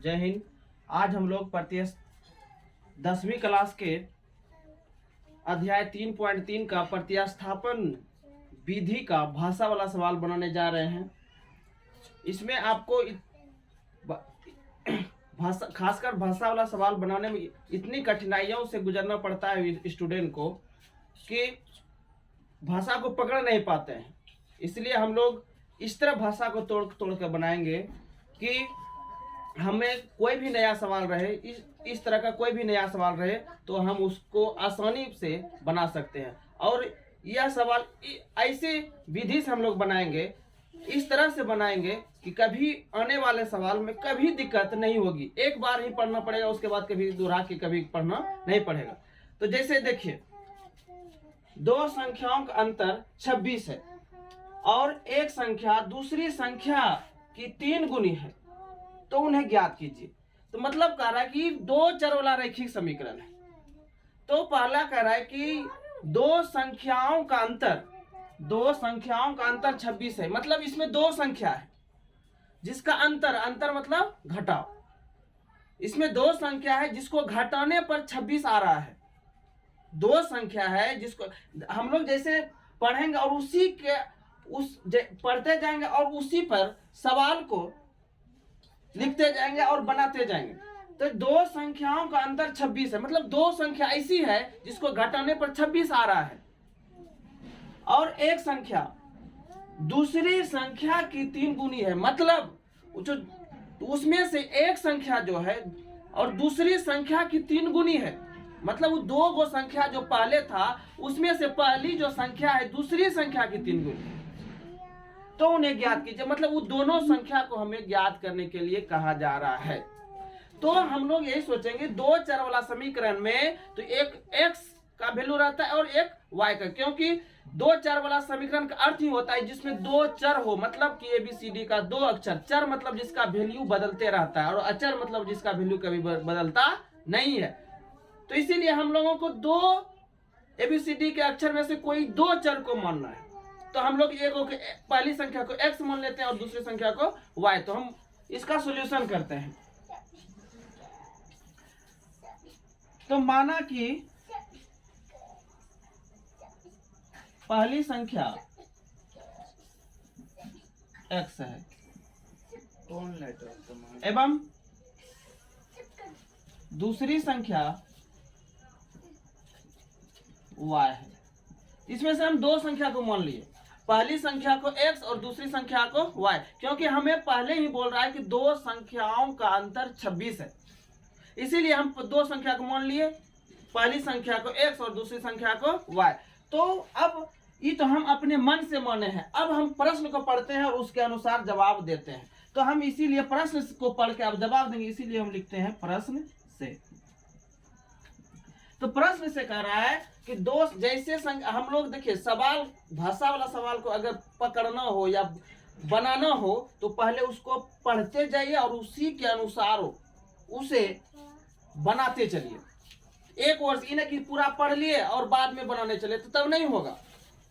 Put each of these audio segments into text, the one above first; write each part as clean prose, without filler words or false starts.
जय हिंद। आज हम लोग 10वीं क्लास के अध्याय 3.3 का प्रतिस्थापन विधि का भाषा वाला सवाल बनाने जा रहे हैं। इसमें आपको भाषा, खासकर भाषा वाला सवाल बनाने में इतनी कठिनाइयों से गुजरना पड़ता है स्टूडेंट को कि भाषा को पकड़ नहीं पाते हैं। इसलिए हम लोग इस तरह भाषा को तोड़ कर बनाएंगे कि हमें कोई भी नया सवाल रहे, इस तरह का कोई भी नया सवाल रहे तो हम उसको आसानी से बना सकते हैं। और यह सवाल ऐसे विधि से हम लोग बनाएंगे, इस तरह से बनाएंगे कि कभी आने वाले सवाल में कभी दिक्कत नहीं होगी। एक बार ही पढ़ना पड़ेगा, उसके बाद कभी दोहरा के कभी पढ़ना नहीं पड़ेगा। तो जैसे देखिए, दो संख्याओं का अंतर 26 है और एक संख्या दूसरी संख्या की 3 गुनी है, तो उन्हें ज्ञात कीजिए। तो मतलब कह रहा है कि दो चर वाला रैखिक समीकरण है। तो पहला कह रहा है कि दो संख्याओं का अंतर 26 है। मतलब इसमें दो संख्या है जिसका अंतर मतलब घटाव। इसमें दो संख्या है जिसको घटाने पर 26 आ रहा है। दो संख्या है जिसको हम लोग जैसे पढ़ेंगे और उसी के पढ़ते जाएंगे और उसी पर सवाल को लिखते जाएंगे और बनाते जाएंगे। तो दो संख्याओं का अंतर 26 है। मतलब दो संख्या ऐसी है जिसको घटाने पर 26 आ रहा है और एक संख्या दूसरी संख्या की 3 गुनी है। मतलब जो उसमें से एक संख्या जो है और दूसरी संख्या की 3 गुनी है। मतलब वो दो गो संख्या जो पहले था उसमें से पहली जो संख्या है दूसरी संख्या की 3 गुनी है। तो उन्हें ज्ञात कीजिए। मतलब वो दोनों संख्या को हमें ज्ञात करने के लिए कहा जा रहा है। तो हम लोग यही सोचेंगे, दो चर वाला समीकरण में तो एक x का वैल्यू रहता है और एक y का, क्योंकि दो चर वाला समीकरण का अर्थ ही होता है जिसमें दो चर हो। मतलब कि ABCD का दो अक्षर, चर मतलब जिसका वैल्यू बदलते रहता है और अचर मतलब जिसका वैल्यू कभी बदलता नहीं है। तो इसीलिए हम लोगों को दो ABCD के अक्षर में से कोई दो चर को मानना है। तो हम लोग पहली संख्या को x मान लेते हैं और दूसरी संख्या को y। तो हम इसका सॉल्यूशन करते हैं। तो माना कि पहली संख्या x है एवं दूसरी संख्या y है। इसमें से हम दो संख्या को मान लिए, पहली संख्या को x और दूसरी संख्या को y, क्योंकि हमें पहले ही बोल रहा है कि दो संख्याओं का अंतर 26 है। इसीलिए हम दो संख्या को मान लिए, पहली संख्या को x और दूसरी संख्या को y। तो अब ये तो हम अपने मन से माने हैं। अब हम प्रश्न को पढ़ते हैं और उसके अनुसार जवाब देते हैं। तो हम इसीलिए प्रश्न को पढ़ के अब जवाब देंगे, इसीलिए हम लिखते हैं प्रश्न से। तो प्रश्न से कह रहा है कि दो जैसे हम लोग देखिए, सवाल भाषा वाला सवाल को अगर पकड़ना हो या बनाना हो तो पहले उसको पढ़ते जाइए और उसी के अनुसार उसे बनाते चलिए। एक वर्ष इन्हें कि पूरा पढ़ लिए और बाद में बनाने चले तो तब नहीं होगा।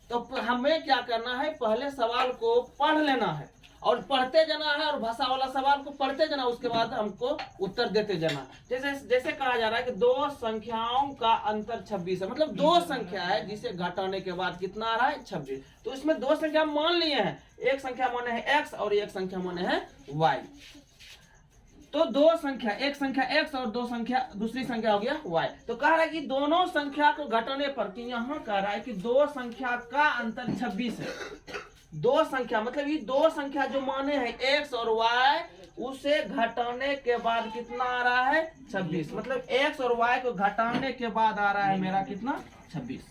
तो हमें क्या करना है, पहले सवाल को पढ़ लेना है और पढ़ते जाना है और भाषा वाला सवाल को पढ़ते जाना, उसके बाद हमको उत्तर देते जाना। जैसे कहा जा रहा है कि दो संख्याओं का अंतर 26 है। मतलब दो संख्या है जिसे घटाने के बाद कितना आ रहा है, 26। तो इसमें दो संख्या मान लिए हैं, एक संख्या माने है x और एक संख्या माने है y। तो दो संख्या, एक संख्या x और दूसरी संख्या हो गया y। तो कह रहा है कि दोनों संख्या को घटाने पर, कि यहाँ कह रहा है कि दो संख्या का अंतर 26 है। दो संख्या मतलब ये दो संख्या जो माने हैं x और y, उसे घटाने के बाद कितना आ रहा है, 26। मतलब x और y को घटाने के बाद आ रहा है मेरा कितना, 26।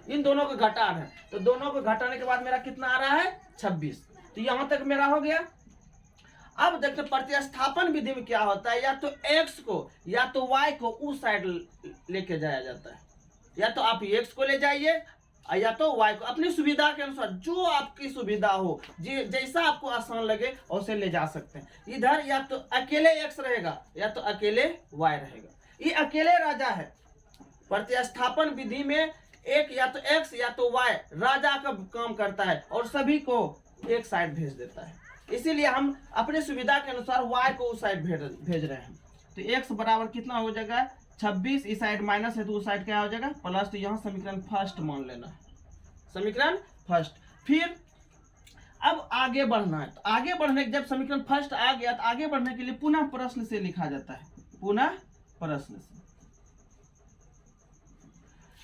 इन दोनों को घटाना है तो दोनों को घटाने के बाद मेरा कितना आ रहा है, 26। तो यहां तक मेरा हो गया। अब देखते प्रतिस्थापन विधि में क्या होता है, या तो x को या तो y को उस साइड लेके जाया जाता है। या तो आप x को ले जाइए या तो y को, अपनी सुविधा के अनुसार, जो आपकी सुविधा हो, जैसा आपको आसान लगे उसे ले जा सकते हैं। इधर या तो अकेले x रहेगा या तो अकेले y रहेगा। ये अकेले राजा है। प्रतिस्थापन विधि में एक या तो x या तो y राजा का काम करता है और सभी को एक साइड भेज देता है। इसीलिए हम अपने सुविधा के अनुसार y को उस साइड भेज रहे हैं। तो x बराबर कितना हो जाएगा 26, इस साइड माइनस है तो उस साइड क्या हो जाएगा प्लस। तो यहाँ समीकरण फर्स्ट मान लेना है, समीकरण फर्स्ट। फिर अब आगे बढ़ना है, तो आगे बढ़ने जब समीकरण फर्स्ट आ गया तो आगे बढ़ने के लिए पुनः प्रश्न से लिखा जाता है, पुनः प्रश्न से।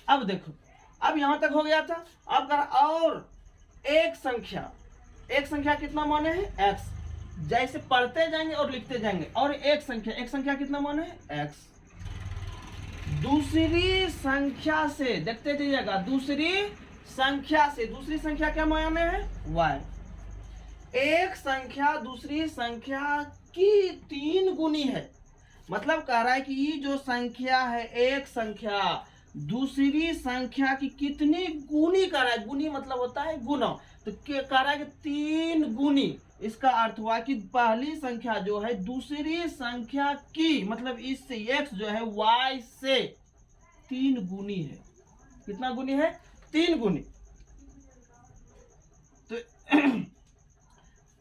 अब देखो, अब यहां तक हो गया था। अब और एक संख्या कितना माने है x, जैसे पढ़ते जाएंगे और लिखते जाएंगे। और एक संख्या कितना माने है x। दूसरी संख्या से देखते जाइएगा, दूसरी संख्या क्या माने है y। एक संख्या दूसरी संख्या की 3 गुनी है, मतलब कह रहा है कि ये जो संख्या है एक संख्या दूसरी संख्या की कितनी गुनी कर रहा है। गुनी मतलब होता है गुना, तो कह रहा है कि 3 गुनी। इसका अर्थ हुआ कि पहली संख्या जो है दूसरी संख्या की, मतलब इससे x जो है y से 3 गुनी है। कितना गुनी है 3 गुनी। तो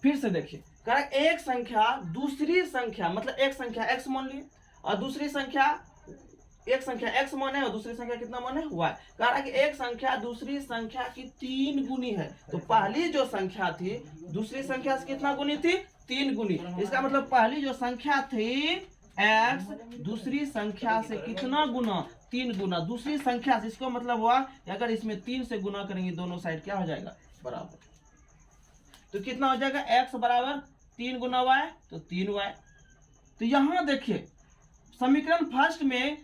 फिर से देखिए, कह रहा है एक संख्या दूसरी संख्या, मतलब एक संख्या x मान लिए और दूसरी संख्या, एक संख्या x माने और दूसरी संख्या कितना माने y। कह रहा है कि एक संख्या दूसरी संख्या की 3 गुनी है। तो पहली जो संख्या थी दूसरी संख्या से कितना गुनी थी 3 गुनी। इसका मतलब पहली जो संख्या थी x दूसरी संख्या से कितना गुना 3 गुना। दूसरी संख्या से, इसको मतलब हुआ अगर इसमें 3 से गुना करेंगे दोनों साइड क्या हो जाएगा बराबर। तो कितना हो जाएगा x बराबर 3 गुना y, तो 3y। तो यहां देखिए समीकरण फर्स्ट में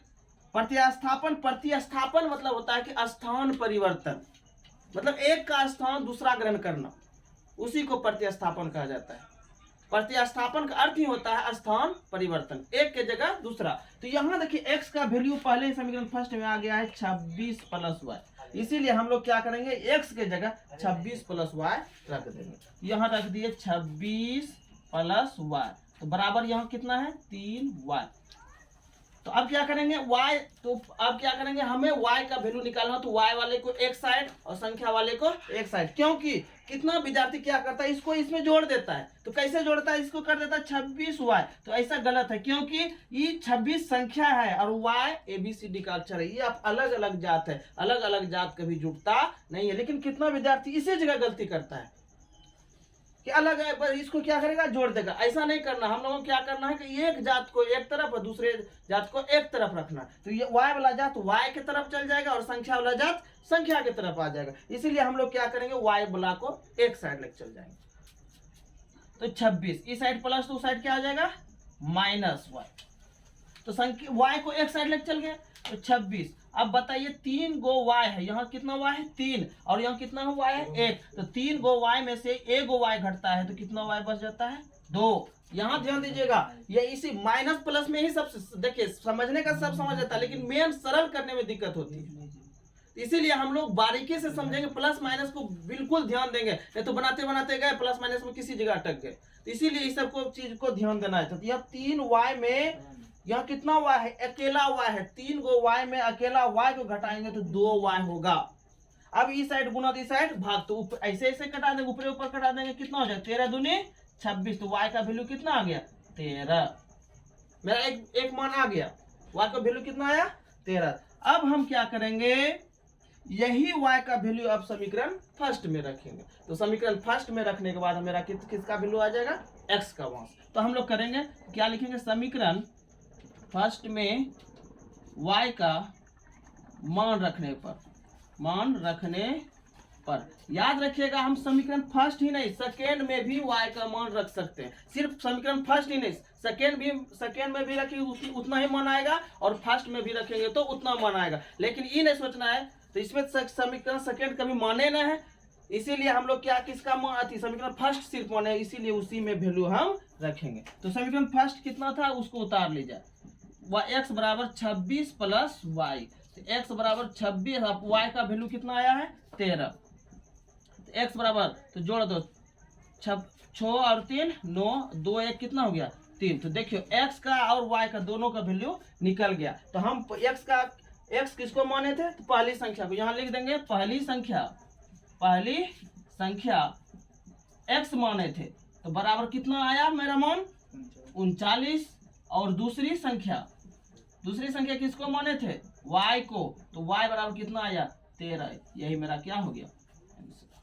प्रतिस्थापन मतलब होता है कि स्थान परिवर्तन, मतलब एक का स्थान दूसरा ग्रहण करना, उसी को प्रतिस्थापन कहा जाता है। प्रतिस्थापन का अर्थ ही होता है स्थान परिवर्तन, एक के जगह दूसरा। तो यहाँ देखिए x का वैल्यू पहले समीकरण फर्स्ट में आ गया है 26 प्लस y, इसीलिए हम लोग क्या करेंगे x के जगह 26 प्लस y रख देंगे। यहाँ रख दिए 26 प्लस y, तो बराबर यहाँ कितना है 3y। तो अब क्या करेंगे हमें y का वैल्यू निकालना, तो y वाले को एक साइड और संख्या वाले को एक साइड। क्योंकि कितना विद्यार्थी क्या करता है, इसको इसमें जोड़ देता है। तो कैसे जोड़ता है, इसको कर देता है 26y। तो ऐसा गलत है, क्योंकि ये 26 संख्या है और y ABCD का अक्षर है। ये आप अलग अलग जात है, अलग अलग जात कभी जुड़ता नहीं है। लेकिन कितना विद्यार्थी इसी जगह गलती करता है कि अलग है, बस इसको क्या करेगा जोड़ देगा। ऐसा नहीं करना, हम लोगों को क्या करना है कि एक जात को एक तरफ और दूसरे जात को एक तरफ रखना। तो ये y वाला जात y के तरफ चल जाएगा और संख्या वाला जात संख्या के तरफ आ जाएगा। इसीलिए हम लोग क्या करेंगे y वाला को एक साइड लेकर चल जाएंगे। तो 26 इस साइड प्लस, तो उस साइड क्या आ जाएगा माइनस y। तो संख्या y को एक साइड लेकर चल गए तो 26। अब बताइए 3 गो y है, यहाँ कितना y है 3 और यहाँ कितना y है 1। तो 3 गो y में से 1 गो y घटता है, तो कितना y बच जाता है 2। यहाँ ध्यान दीजिएगा, ये इसी माइनस प्लस में ही सब देखिए समझने का सब समझ आता है, लेकिन मेन सरल करने में दिक्कत होती है। इसीलिए हम लोग बारीकी से समझेंगे, प्लस माइनस को बिल्कुल ध्यान देंगे, नहीं तो बनाते बनाते गए प्लस माइनस में किसी जगह अटक गए। तो इसीलिए इस सबको चीज को ध्यान देना है। तो यह 3y में यहाँ कितना y है, अकेला y है। 3 गो y में अकेला y को घटाएंगे तो 2y होगा। अब इस साइड गुना इस साइड भाग, तो ऐसे ऐसे कटा देंगे, ऊपर ऊपर कटा देंगे, कितना हो जाएगा 13 दूनी 26। तो y का वैल्यू कितना आ गया 13। मेरा एक मान आ गया, y का वैल्यू कितना आया 13। अब हम क्या करेंगे, यही y का वैल्यू अब समीकरण फर्स्ट में रखेंगे। तो समीकरण फर्स्ट में रखने के बाद मेरा किसका वैल्यू आ जाएगा x का वहां। तो हम लोग करेंगे क्या लिखेंगे, समीकरण फर्स्ट में y का मान रखने पर याद रखिएगा, हम समीकरण फर्स्ट ही नहीं सेकेंड में भी y का मान रख सकते हैं। सिर्फ समीकरण फर्स्ट ही नहीं, सेकेंड में भी रखेंगे उतना ही मान आएगा और फर्स्ट में भी रखेंगे तो उतना मान आएगा। लेकिन ये नहीं सोचना है तो इसमें समीकरण सेकेंड कभी माने ना है, इसीलिए हम लोग क्या किसका मान समीकरण फर्स्ट सिर्फ माने, इसीलिए उसी में वैल्यू हम रखेंगे। तो समीकरण फर्स्ट कितना था उसको उतार लीजिए, x बराबर 26 प्लस y। तो x बराबर 26, अब y का वैल्यू कितना आया है 13। तो x बराबर, तो जोड़ दो 6 और 3 9, 2 1 कितना हो गया 3। तो देखियो x का और y का दोनों का वैल्यू निकल गया। तो हम x किसको माने थे, तो पहली संख्या को यहाँ लिख देंगे। पहली संख्या x माने थे, तो बराबर कितना आया मेरा मन? 39। और दूसरी संख्या किसको माने थे? y को। तो y बराबर कितना आया? 13। यही मेरा क्या हो गया? आंसर।